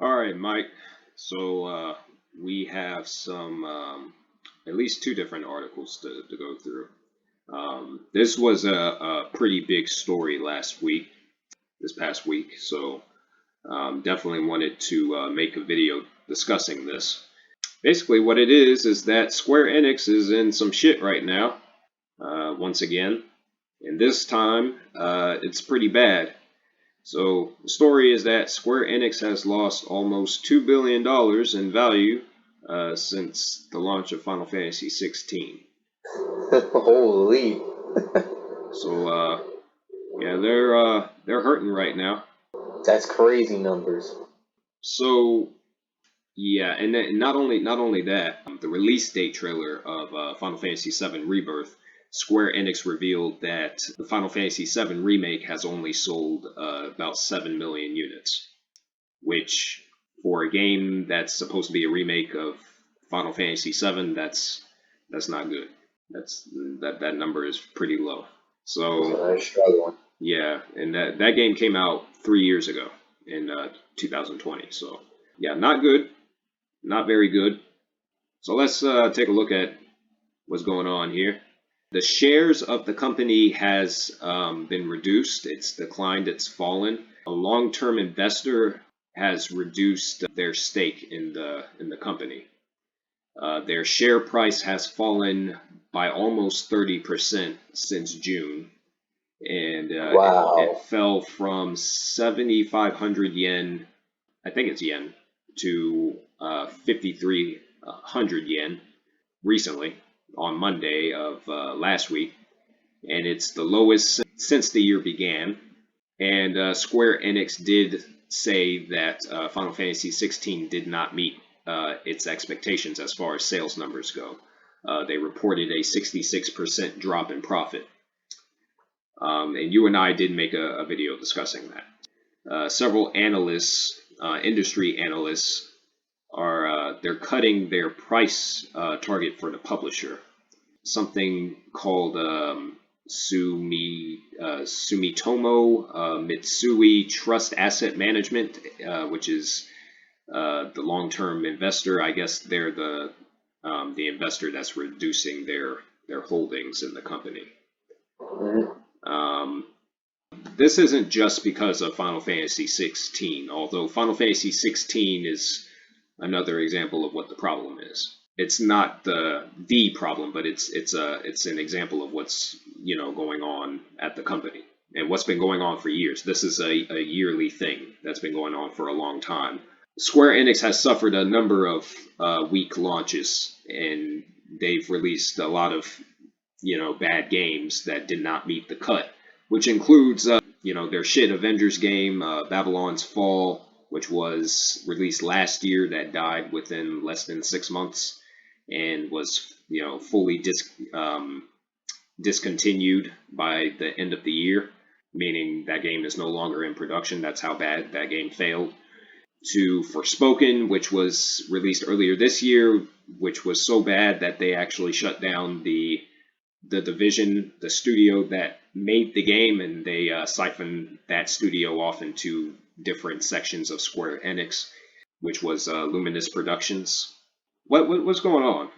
All right, Mike. So we have some, at least two different articles to go through. This was a pretty big story this past week. So definitely wanted to make a video discussing this. Basically, what it is that Square Enix is in some shit right now, once again. And this time, it's pretty bad. So the story is that Square Enix has lost almost $2 billion in value since the launch of Final Fantasy 16. Holy. So yeah, they're hurting right now. That's crazy numbers. So yeah, and then not only that, the release date trailer of Final Fantasy 7 Rebirth, Square Enix revealed that the Final Fantasy 7 remake has only sold about 7 million units, which for a game that's supposed to be a remake of Final Fantasy 7, that's not good. That number is pretty low. So I'm struggling. yeah, and that game came out 3 years ago in 2020. So yeah, not good, not very good. So let's take a look at what's going on here. The shares of the company has been reduced. It's declined. It's fallen. A long-term investor has reduced their stake in the company. Their share price has fallen by almost 30% since June, and Wow. it fell from 7,500 yen, I think it's yen, to 5,300 yen recently on Monday of last week, and it's the lowest since the year began. And Square Enix did say that Final Fantasy 16 did not meet its expectations as far as sales numbers go. They reported a 66% drop in profit. And you and I did make a video discussing that. Several analysts, industry analysts, they're cutting their price target for the publisher. Something called Sumitomo Mitsui Trust Asset Management, which is the long-term investor. I guess they're the investor that's reducing their holdings in the company. This isn't just because of Final Fantasy 16, although Final Fantasy 16 is another example of what the problem is. It's not the problem, but it's an example of what's going on at the company and what's been going on for years. This is a yearly thing that's been going on for a long time. Square Enix has suffered a number of weak launches, and they've released a lot of bad games that did not meet the cut, which includes their shit Avengers game, Babylon's Fall, which was released last year, that died within less than 6 months and was fully discontinued by the end of the year, meaning that game is no longer in production. That's how bad that game failed. To Forspoken, which was released earlier this year, which was so bad that they actually shut down the division, the studio that made the game, and they siphoned that studio off into different sections of Square Enix, which was Luminous Productions. What's going on?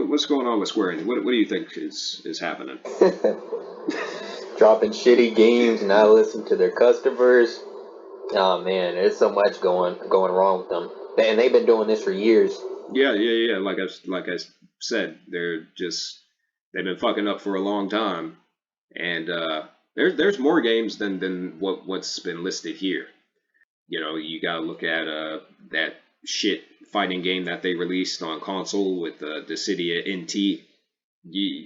What's going on with Square Enix? What do you think is happening? Dropping shitty games, not listening to their customers. Oh man, there's so much going wrong with them, and they've been doing this for years. Yeah. Like I said, they've been fucking up for a long time, and there's more games than what's been listed here. You gotta look at that shit fighting game that they released on console with Dissidia NT.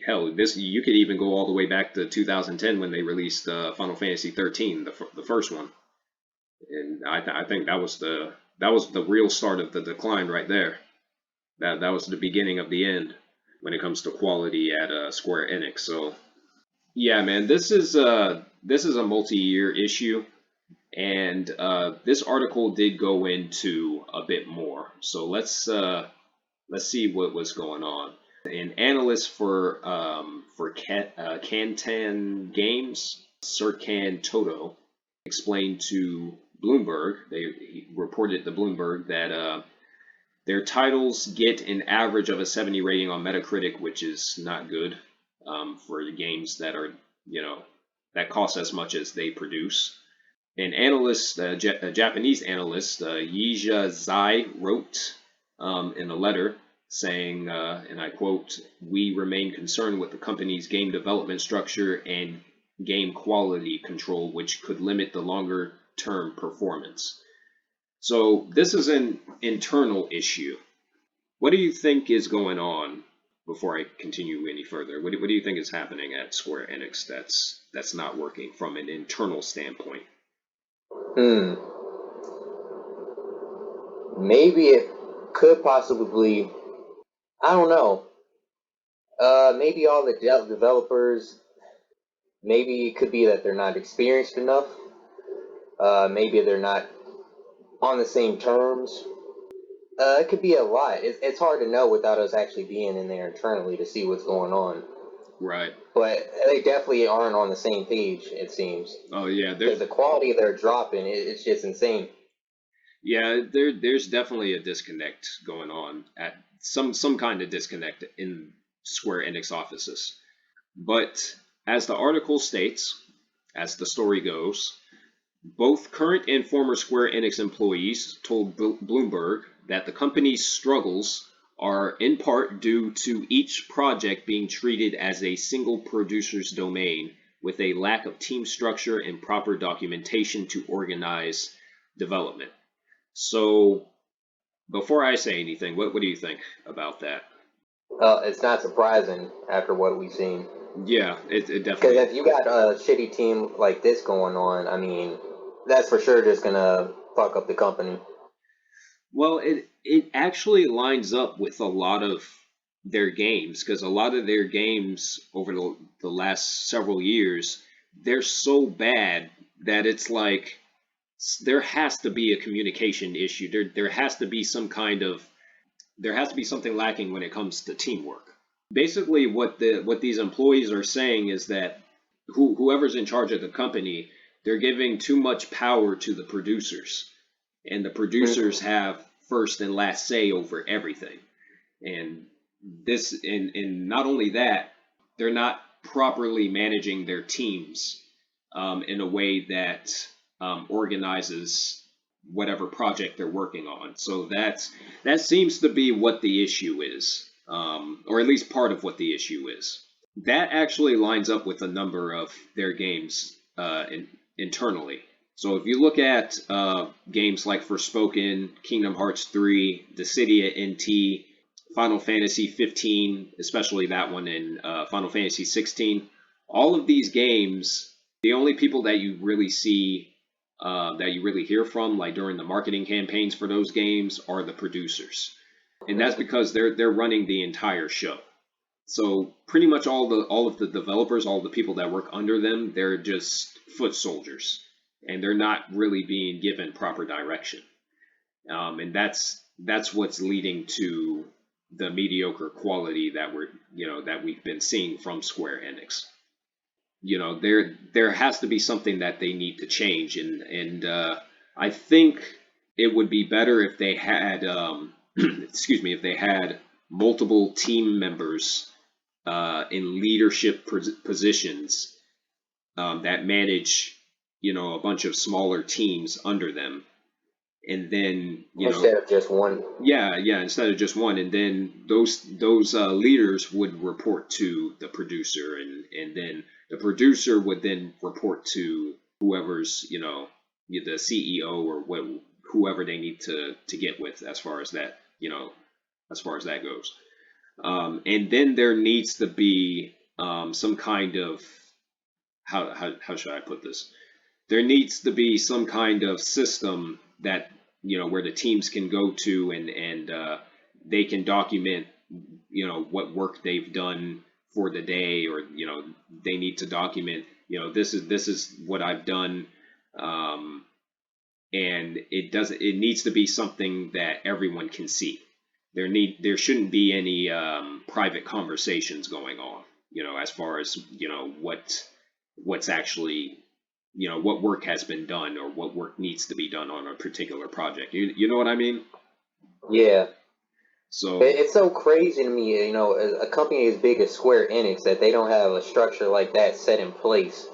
Hell, you could even go all the way back to 2010 when they released Final Fantasy 13, the first one, and I think that was the real start of the decline right there. That was the beginning of the end when it comes to quality at Square Enix. So yeah, man, this is a multi-year issue. And this article did go into a bit more. So let's see what was going on. An analyst for Kantan Games, Serkan Toto, explained to Bloomberg. He reported to Bloomberg that their titles get an average of a 70 rating on Metacritic, which is not good for the games that are, that cost as much as they produce. An analyst, a Japanese analyst, Yija Zai, wrote in a letter saying, and I quote, "We remain concerned with the company's game development structure and game quality control, which could limit the longer term performance." So this is an internal issue. What do you think is going on? Before I continue any further, what do you think is happening at Square Enix that's not working from an internal standpoint? Hmm. Maybe it could possibly. I don't know. Maybe all the developers. Maybe it could be that they're not experienced enough. Maybe they're not on the same terms. It could be a lot. It's hard to know without us actually being in there internally to see what's going on. Right. But they definitely aren't on the same page, it seems. Oh yeah, Because the quality they're dropping, it's just insane. yeah, there's definitely a disconnect going on at some kind of disconnect in Square Enix offices. But as the article states, as the story goes, both current and former Square Enix employees told Bloomberg that the company's struggles are in part due to each project being treated as a single producer's domain, with a lack of team structure and proper documentation to organize development. So, before I say anything, what do you think about that? It's not surprising after what we've seen. Yeah, it Because definitely. if you got a shitty team like this going on, I mean, that's for sure just gonna fuck up the company. Well, it actually lines up with a lot of their games because a lot of their games over the last several years, they're so bad that it's like there has to be a communication issue. There has to be there has to be something lacking when it comes to teamwork. Basically, what these employees are saying is that whoever's in charge of the company, they're giving too much power to the producers, and the producers have first and last say over everything. And and not only that, they're not properly managing their teams in a way that organizes whatever project they're working on. So that seems to be what the issue is, or at least part of what the issue is. That actually lines up with a number of their games internally. So if you look at games like Forspoken, Kingdom Hearts 3, Dissidia NT, Final Fantasy 15, especially that one, in Final Fantasy 16, all of these games, the only people that you really see, that you really hear from, like during the marketing campaigns for those games, are the producers, and that's because they're running the entire show. So pretty much all of the developers, all the people that work under them, they're just foot soldiers, and they're not really being given proper direction. And that's what's leading to the mediocre quality that we've been seeing from Square Enix. There has to be something that they need to change, and I think it would be better if they had excuse me, if they had multiple team members in leadership positions that manage a bunch of smaller teams under them, and then Instead of just one. yeah, instead of just one, and then those leaders would report to the producer, and then the producer would then report to whoever's the CEO or whoever they need to get with as far as that as far as that goes. And then there needs to be some kind of how should I put this? There needs to be some kind of system that where the teams can go to, and they can document what work they've done for the day, or they need to document this is what I've done, and it needs to be something that everyone can see. There shouldn't be any private conversations going on, as far as what's actually what work has been done or what work needs to be done on a particular project. You know what I mean? Yeah. So, It's so crazy to me, a company as big as Square Enix that they don't have a structure like that set in place.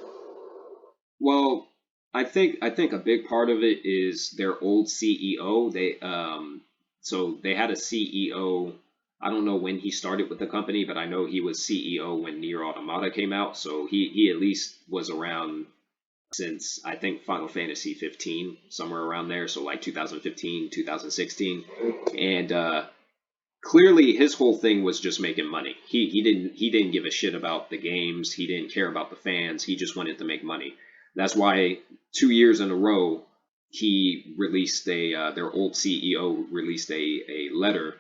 well, I think a big part of it is their old CEO. So they had a CEO. I don't know when he started with the company, but I know he was CEO when Nier Automata came out. So he at least was around since I think Final Fantasy 15, somewhere around there. So like 2015, 2016, and clearly his whole thing was just making money. He didn't give a shit about the games. He didn't care about the fans. He just wanted to make money. That's why 2 years in a row he released their old CEO released a letter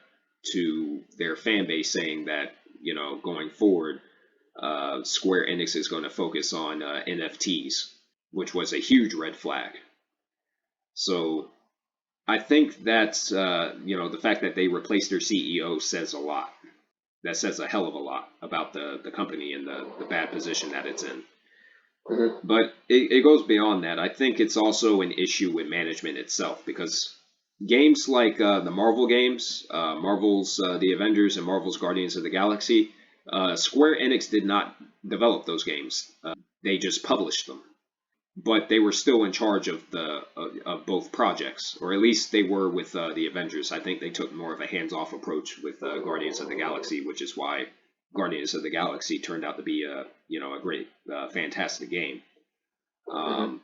to their fan base saying that going forward Square Enix is going to focus on NFTs, which was a huge red flag. So I think that's the fact that they replaced their CEO says a lot. That says a hell of a lot about the company and the bad position that it's in. Hmm. But it goes beyond that. I think it's also an issue with management itself because games like the Marvel games, Marvel's The Avengers and Marvel's Guardians of the Galaxy, Square Enix did not develop those games. They just published them, but they were still in charge of of both projects, or at least they were with the Avengers. I think they took more of a hands-off approach with Guardians of the Galaxy, which is why Guardians of the Galaxy turned out to be a great, fantastic game. Hmm. Um,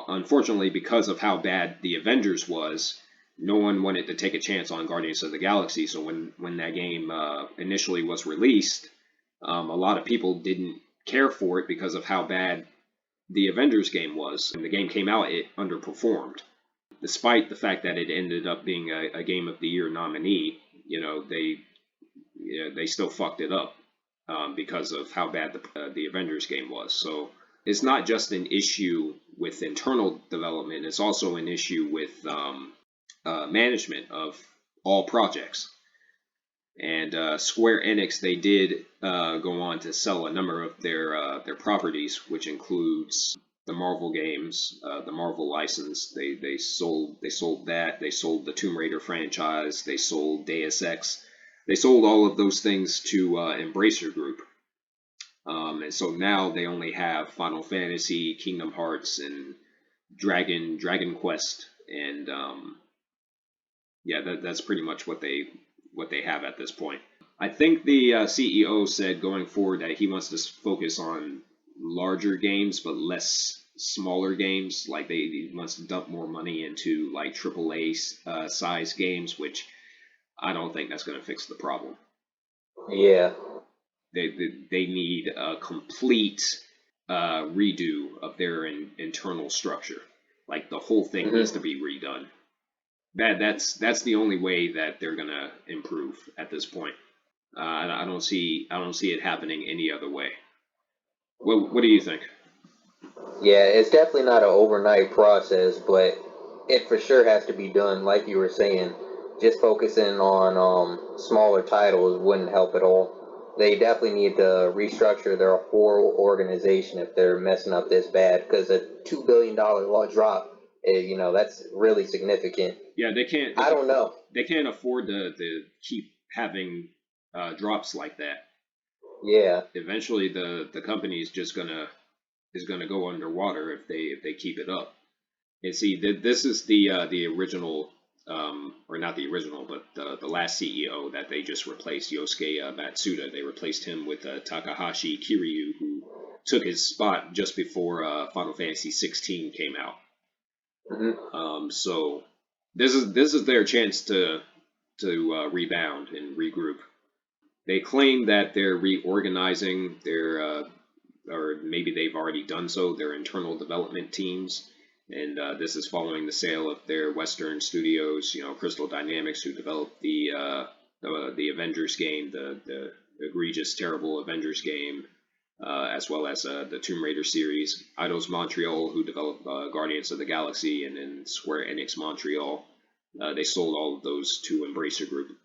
Unfortunately, because of how bad the Avengers was, no one wanted to take a chance on Guardians of the Galaxy. So when that game initially was released, a lot of people didn't care for it because of how bad the Avengers game was. When the game came out, it underperformed. Despite the fact that it ended up being a Game of the Year nominee, they still fucked it up because of how bad the Avengers game was. So it's not just an issue with internal development; it's also an issue with management of all projects. And Square Enix, they did go on to sell a number of their properties, which includes the Marvel games, the Marvel license. They sold that. They sold the Tomb Raider franchise. They sold Deus Ex. They sold all of those things to Embracer Group. And so now they only have Final Fantasy, Kingdom Hearts, and Dragon Quest, and yeah, that's pretty much what they have at this point. I think the CEO said going forward that he wants to focus on larger games but less smaller games. Like he wants to dump more money into like AAA size games, which I don't think that's going to fix the problem. Yeah. They need a complete redo of their internal structure. Like the whole thing needs to Hmm. be redone. That's the only way that they're gonna improve at this point. I don't see it happening any other way. What do you think? Yeah, it's definitely not an overnight process, but it for sure has to be done. Like you were saying, just focusing on smaller titles wouldn't help at all. They definitely need to restructure their whole organization if they're messing up this bad. Because a $2 billion drop, that's really significant. Yeah, they can't I don't know. they can't afford to keep having drops like that. Yeah. Eventually, the company is gonna go underwater if they keep it up. And see, this is the original, or not the original, but the last CEO that they just replaced, Yosuke Matsuda. They replaced him with Takahashi Kiryu, who took his spot just before Final Fantasy 16 came out. Hmm. So this is their chance to rebound and regroup. They claim that they're reorganizing or maybe they've already done so, their internal development teams. And this is following the sale of their Western studios, Crystal Dynamics, who developed the Avengers game, the egregious, terrible Avengers game, as well as the Tomb Raider series. Eidos Montreal, who developed Guardians of the Galaxy, and then Square Enix Montreal. They sold all of those to Embracer Group,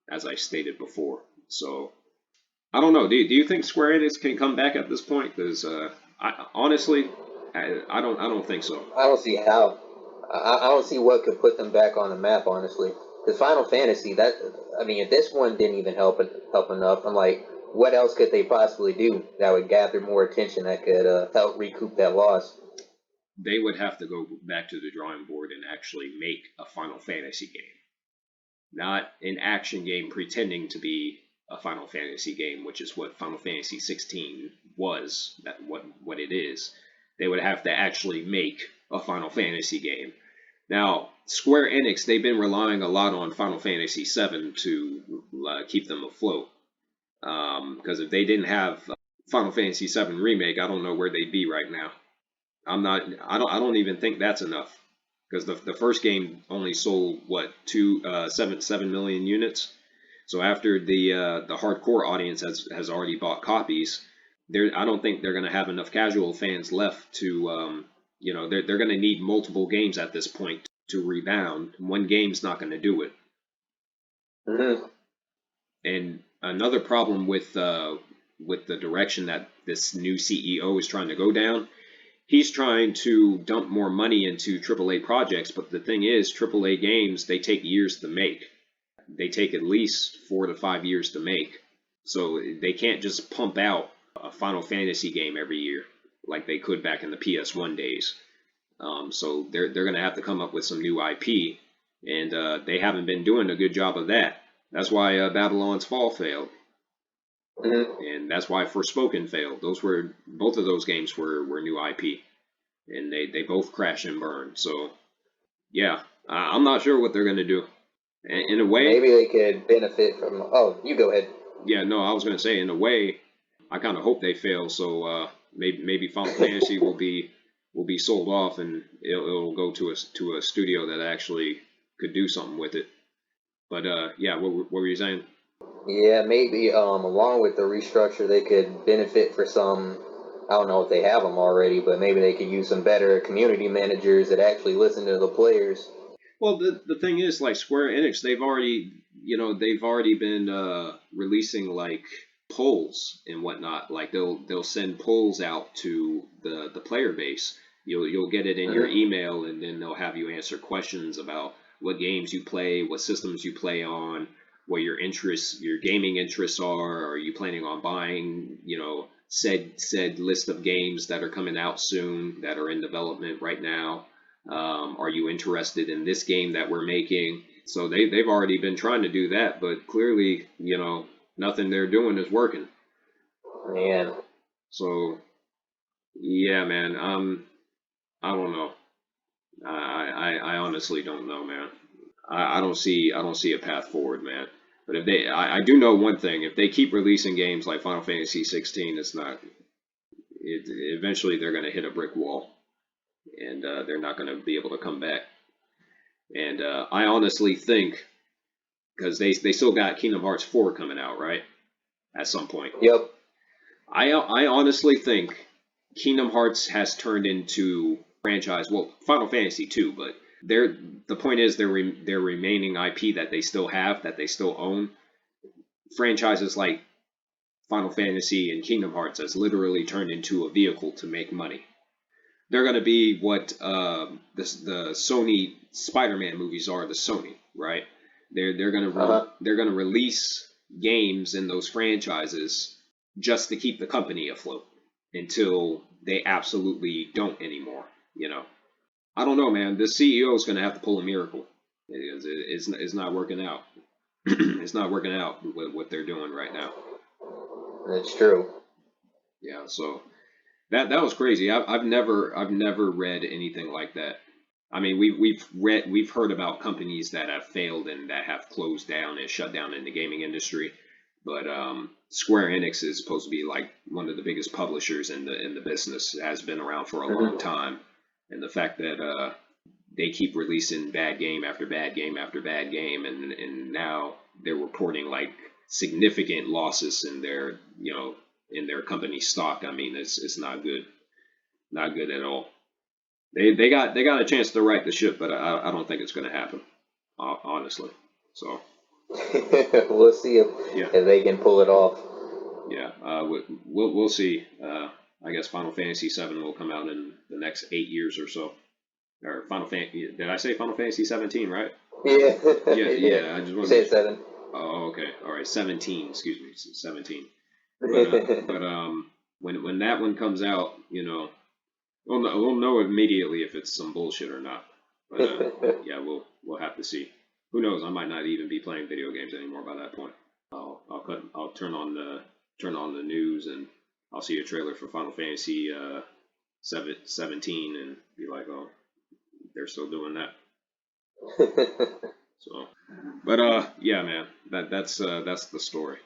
as I stated before. So I don't know. Do you think Square Enix can come back at this point? Because Honestly, I don't think so. I don't see how. I don't see what could put them back on the map, honestly. Because Final Fantasy, that I mean, if this one didn't even help enough, I'm like, what else could they possibly do that would gather more attention that could help recoup that loss? They would have to go back to the drawing board and actually make a Final Fantasy game, not an action game pretending to be a Final Fantasy game, which is what Final Fantasy 16 was. That what it is. They would have to actually make a Final Fantasy game. Now, Square Enix, they've been relying a lot on Final Fantasy 7 to keep them afloat. Because if they didn't have Final Fantasy 7 remake, I don't know where they'd be right now. I'm not. I don't even think that's enough because the first game only sold what 7 million units. So after the hardcore audience has already bought copies, I don't think they're going to have enough casual fans left to they're going to need multiple games at this point to rebound. One game's not going to do it. Mm-hmm. And another problem with the direction that this new CEO is trying to go down, he's trying to dump more money into AAA projects. But the thing is, AAA games, they take years to make. They take at least 4 to 5 years to make. So they can't just pump out a Final Fantasy game every year like they could back in the PS1 days. So they're going to have to come up with some new IP, and they haven't been doing a good job of that. That's why Babylon's Fall failed, Mm-hmm. and that's why Forspoken failed. Both of those games were new IP, and they both crash and burn. So yeah, I'm not sure what they're going to do. In a way, Maybe they could benefit from. Oh, you go ahead. yeah, no, I was going to say in a way, I kind of hope they fail. So maybe Final Fantasy will be sold off, and it'll go to a studio that actually could do something with it. But yeah, what were you saying? Yeah, maybe along with the restructure, they could benefit for some. I don't know if they have them already, but maybe they could use some better community managers that actually listen to the players. Well, the thing is, like Square Enix, they've already been releasing like polls and whatnot. Like they'll send polls out to the player base. You'll get it in your Mm-hmm. email, and then they'll have you answer questions about what games you play, what systems you play on, what your gaming interests are. Are you planning on buying, said list of games that are coming out soon that are in development right now? Are you interested in this game that we're making? So they've already been trying to do that, but clearly, nothing they're doing is working. Man, So yeah, man, I don't know. I honestly don't know, man. I don't see a path forward, man. But if I do know one thing: if they keep releasing games like Final Fantasy 16, it's not. Eventually, they're going to hit a brick wall, and they're not going to be able to come back. And I honestly think because they still got Kingdom Hearts 4 coming out, right? At some point. yep. I honestly think Kingdom Hearts has turned into franchise. Well, Final Fantasy too, but the point is their remaining IP that they still have, that they still own. Franchises like Final Fantasy and Kingdom Hearts has literally turned into a vehicle to make money. They're going to be what the Sony Spider-Man movies are to Sony, right? Uh-huh. They're gonna release games in those franchises just to keep the company afloat until they absolutely don't anymore. I don't know, man. The CEO is gonna have to pull a miracle. It's not working out. It's not working out with what they're doing right now. That's true. Yeah, so that was crazy. I've never read anything like that. I mean, we've heard about companies that have failed and that have closed down and shut down in the gaming industry, but Square Enix is supposed to be like one of the biggest publishers in the business. It has been around for a long Mm-hmm. time, and the fact that they keep releasing bad game after bad game after bad game, and now they're reporting like significant losses in their company stock. I mean, it's not good, not good at all. They got a chance to right the ship, but I don't think it's going to happen, honestly. So We'll see yeah, if they can pull it off. yeah, we'll see. I guess Final Fantasy VII will come out in the next 8 years or so. Or Final Fantasy, did I say Final Fantasy 17, right? Yeah, Yeah, you did. yeah, I just You want to said make sure. 7. Oh, okay. All right, 17, excuse me, 17. But when that one comes out, we'll know immediately if it's some bullshit or not. But yeah, we'll have to see. Who knows? I might not even be playing video games anymore by that point. I'll turn on the news and I'll see a trailer for Final Fantasy 17 and be like, oh, they're still doing that. So, but yeah, man, that's the story.